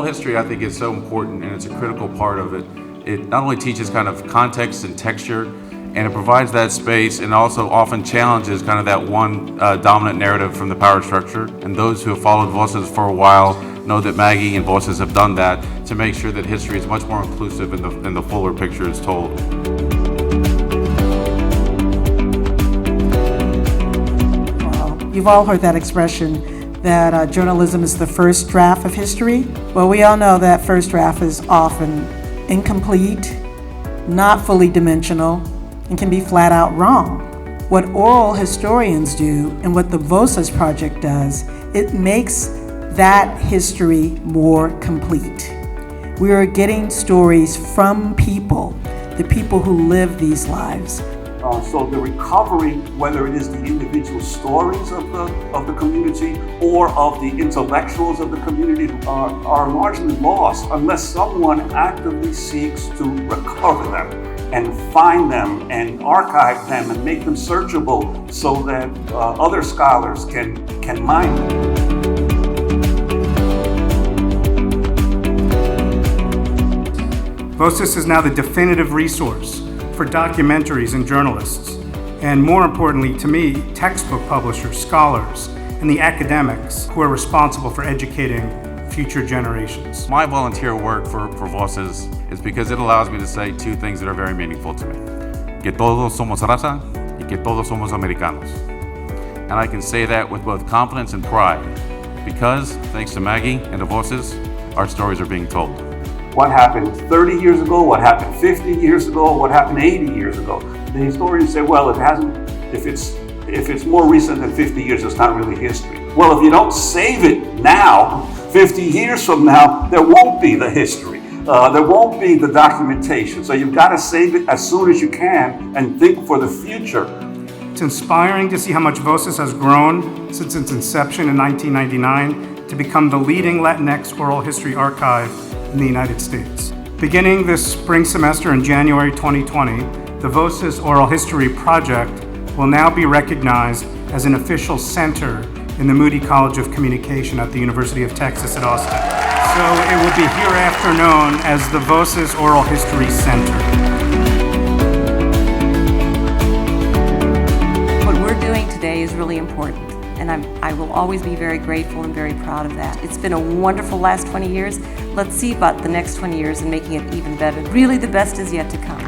history, I think, is so important, and it's a critical part of it. It not only teaches kind of context and texture, and it provides that space, and also often challenges kind of that one dominant narrative from the power structure. And those who have followed Voces for a while know that Maggie and Voces have done that to make sure that history is much more inclusive and the fuller picture is told. You've all heard that expression that journalism is the first draft of history. Well, we all know that first draft is often incomplete, not fully dimensional, and can be flat out wrong. What oral historians do and what the Voces Project does, it makes that history more complete. We are getting stories from people, the people who live these lives. So the recovery, whether it is the individual stories of the community or of the intellectuals of the community, are largely lost unless someone actively seeks to recover them and find them and archive them and make them searchable so that other scholars can mine them. Voces is now the definitive resource for documentaries and journalists, and more importantly to me, textbook publishers, scholars, and the academics who are responsible for educating future generations. My volunteer work for Voces is because it allows me to say two things that are very meaningful to me. Que todos somos raza y que todos somos americanos. And I can say that with both confidence and pride because, thanks to Maggie and to Voces, our stories are being told. What happened 30 years ago, what happened 50 years ago, what happened 80 years ago. The historians say, well, if it's more recent than 50 years, it's not really history. Well, if you don't save it now, 50 years from now, there won't be the history. There won't be the documentation. So you've got to save it as soon as you can and think for the future. It's inspiring to see how much Voces has grown since its inception in 1999 to become the leading Latinx oral history archive in the United States. Beginning this spring semester in January 2020, the Voces Oral History Project will now be recognized as an official center in the Moody College of Communication at the University of Texas at Austin. So it will be hereafter known as the Voces Oral History Center. What we're doing today is really important. And I will always be very grateful and very proud of that. It's been a wonderful last 20 years. Let's see about the next 20 years and making it even better. Really, the best is yet to come.